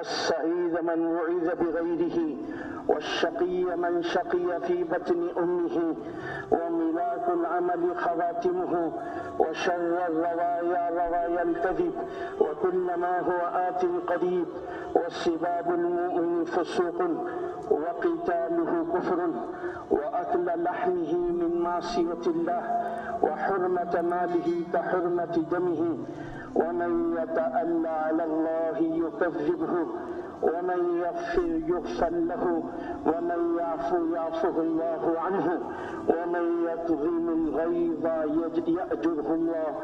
والسعيد من وعظ بغيره، والشقي من شقي في بطن أمه، وملاك العمل خواتمه، وشر الروايا روايا الكذب، وكل ما هو آت قريب، والسباب المؤمن فسوق، وقتاله كفر، وأكل لحمه من معصية الله، وحرمة ماله كحرمة دمه، ومن يتألى على الله يكذبه، ومن يغفر يغفر له، ومن يعفو يعفه الله عنه، ومن يكظم الغيظ يأجره الله،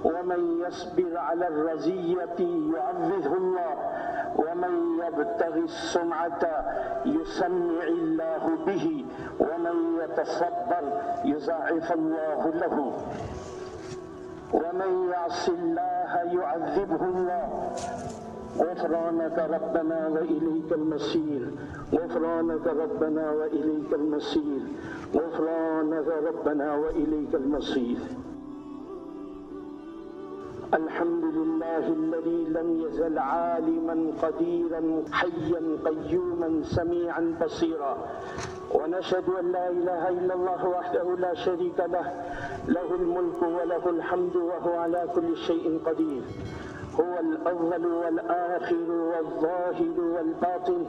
ومن يصبر على الرزية يعوضه الله، ومن يبتغي السمعة يسمع الله به، ومن يتصبر يضاعف الله له، ومن يعص الله يعذبه الله. غفرانك ربنا وإليك المصير، غفرانك ربنا وإليك المصير، غفرانك ربنا وإليك المصير. الحمد لله الذي لم يزل عالما قديرا حيا قيوما سميعا بصيرا، ونشهد أن لا إله إلا الله وحده لا شريك له، له الملك وله الحمد وهو على كل شيء قدير. هو الأول والآخر والظاهر والباطن،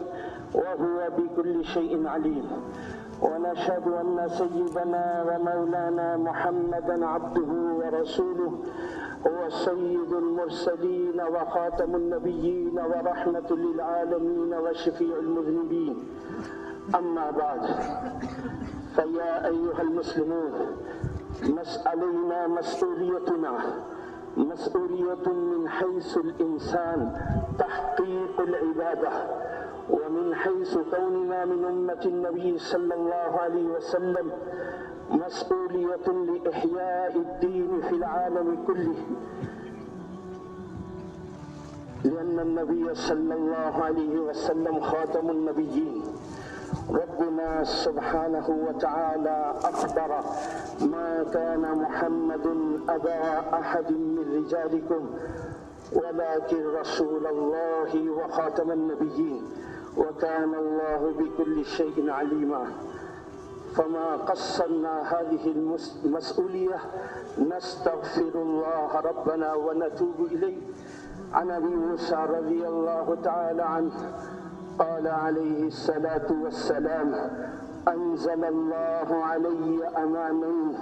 وهو بكل شيء عليم. ونشهد أن سيدنا ومولانا محمدا عبده ورسوله، هو سيد المرسلين وخاتم النبيين ورحمة للعالمين وشفيع المذنبين. أما بعد، فيا أيها المسلمون، علينا مسؤولية من حيث الإنسان تحقيق العبادة، ومن حيث كوننا من أمة النبي صلى الله عليه وسلم مسؤولية لإحياء الدين في العالم كله، لأن النبي صلى الله عليه وسلم خاتم النبيين. ربنا سبحانه وتعالى أخبر: ما كان محمد أبا أحد من رجالكم ولكن رسول الله وخاتم النبيين، وكان الله بكل شيء عليما. فما قصرنا هذه المسؤولية، نستغفر الله ربنا ونتوب إليه. عن أبي موسى رضي الله تعالى عنه قال عليه الصلاة والسلام: أنزل الله علي أمانين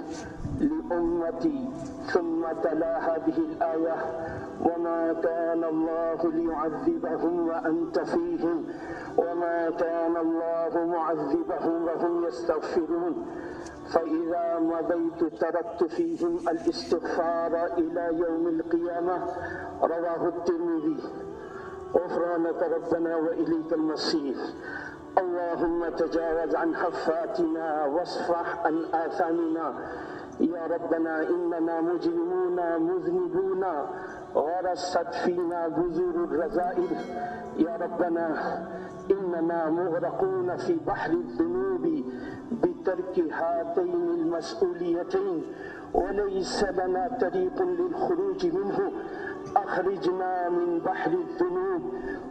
لأمتي، ثم تلا هذه الآية: وما كان الله ليعذبهم وأنت فيهم، وما كان الله معذبهم وهم يستغفرون، فإذا مضيت تركت فيهم الاستغفار إلى يوم القيامة. رواه الترمذي. غفرانك ربنا وإليك المصير. اللهم تجاوز عن حفاتنا واصفح عن آثامنا. يا ربنا، إننا مجرمون مذنبون غرست فينا بذور الرذائل. يا ربنا، إننا مغرقون في بحر الذنوب بترك هاتين المسؤوليتين، وليس لنا طريق للخروج منه. أخرجنا من بحر الذنوب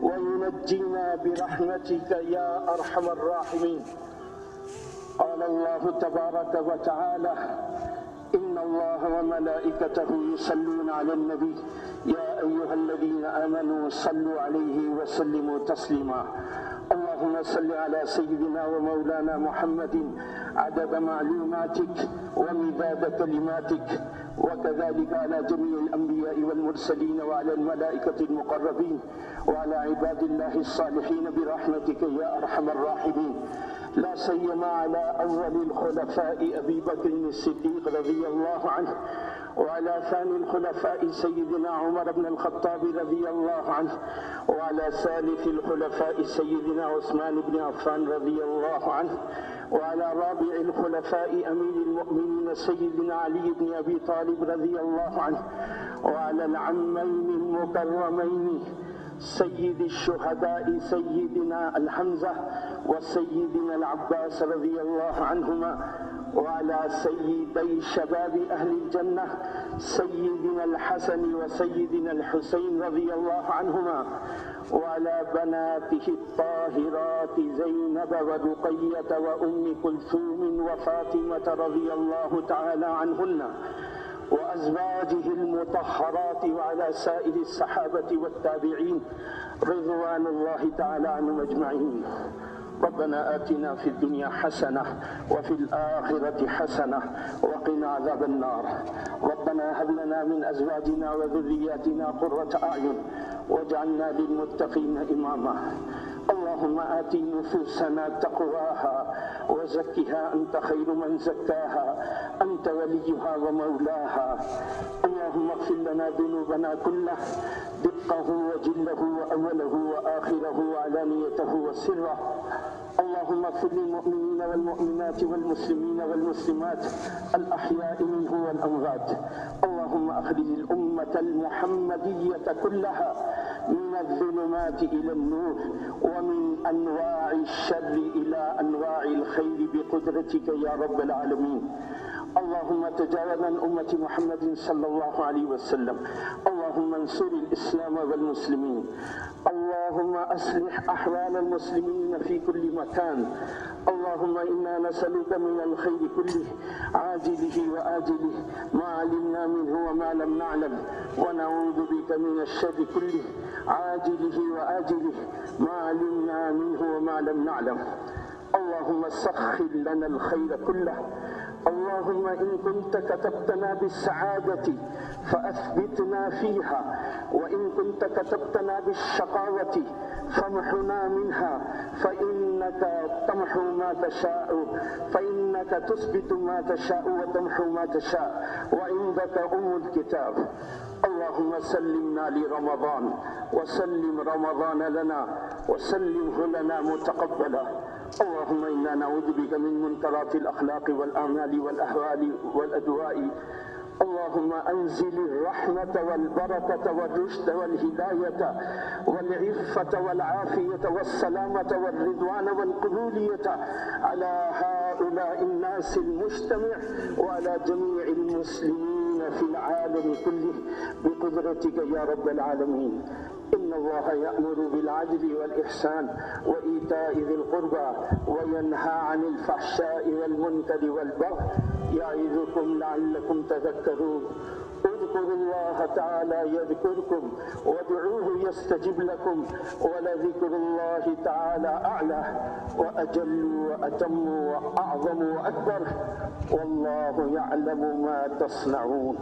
وينجينا برحمتك يا أرحم الراحمين. قال الله تبارك وتعالى: إن الله وملائكته يصلون على النبي يا أيها الذين آمنوا صلوا عليه وسلموا تسليما. اللهم صل على سيدنا ومولانا محمد عدد معلوماتك ومداد كلماتك، وكذلك على جميع الأنبياء والمرسلين وعلى الملائكة المقربين وعلى عباد الله الصالحين برحمتك يا أرحم الراحمين، لا سيما على أول الخلفاء أبي بكر الصديق رضي الله عنه، وعلى ثاني الخلفاء سيدنا عمر بن الخطاب رضي الله عنه، وعلى ثالث الخلفاء سيدنا عثمان بن عفان رضي الله عنه، وعلى رابع الخلفاء أمير المؤمنين سيدنا علي بن أبي طالب رضي الله عنه، وعلى العمين المكرمين سيد الشهداء سيدنا الحمزة وسيدنا العباس رضي الله عنهما، وعلى سيدي شباب أهل الجنة سيدنا الحسن وسيدنا الحسين رضي الله عنهما، وعلى بناته الطاهرات زينب ورقية وأم كلثوم وفاطمة رضي الله تعالى عنهن وأزواجه المطهرات وعلى سائر الصحابة والتابعين رضوان الله تعالى عنهم أجمعين. ربنا آتنا في الدنيا حسنة وفي الآخرة حسنة وقنا عذاب النار. ربنا هب لنا من أزواجنا وذرياتنا قرة أعين واجعلنا للمتقين إماما. اللهم آت نفوسنا تقواها وزكها أنت خير من زكاها أنت وليها ومولاها. اللهم اغفر لنا ذنوبنا كله دقه وجله وأوله وآخره وعلانيته وسره. اللهم اغفر للمؤمنين والمؤمنات والمسلمين والمسلمات الأحياء منه والأموات. اللهم أخرج الأمة المحمدية كلها من الظلمات إلى النور ومن أنواع الشر إلى أنواع الخير بقدرتك يا رب العالمين. اللهم تجاوز عن أمة محمد صلى الله عليه وسلم. اللهم انصر الإسلام والمسلمين. اللهم أصلح أحوال المسلمين في كل مكان. اللهم إنا نسألك من الخير كله عاجله وآجله ما علمنا منه وما لم نعلم ونعوذ بك من الشر كله عاجله وآجله ما علمنا منه وما لم نعلم. اللهم سخر لنا الخير كله. اللهم إن كنت كتبتنا بالسعادة فأثبتنا فيها، وإن كنت كتبتنا بالشقاوة فامحنا منها، فإنك تمحو ما تشاء، فإنك تثبت ما تشاء وتمحو ما تشاء وعندك الكتاب. اللهم سلمنا لرمضان وسلم رمضان لنا وسلمه لنا متقبلا. اللهم إنا نعوذ بك من منكرات الأخلاق والأعمال والأهوال والأدواء. اللهم أنزل الرحمة والبركة والرشد والهداية والعفة والعافية والسلامة والرضوان والقبولية على هؤلاء الناس المجتمع وعلى جميع المسلمين في العالم كله بقدرتك يا رب العالمين. إن الله يأمر بالعدل والإحسان وإيتاء ذي القربى وينهى عن الفحشاء والمنكر والبغي يعظكم لعلكم تذكرون. اذكروا الله تعالى يذكركم وادعوه يستجب لكم ولذكر الله تعالى أعلى وأجل وأتم وأعظم وأكبر والله يعلم ما تصنعون.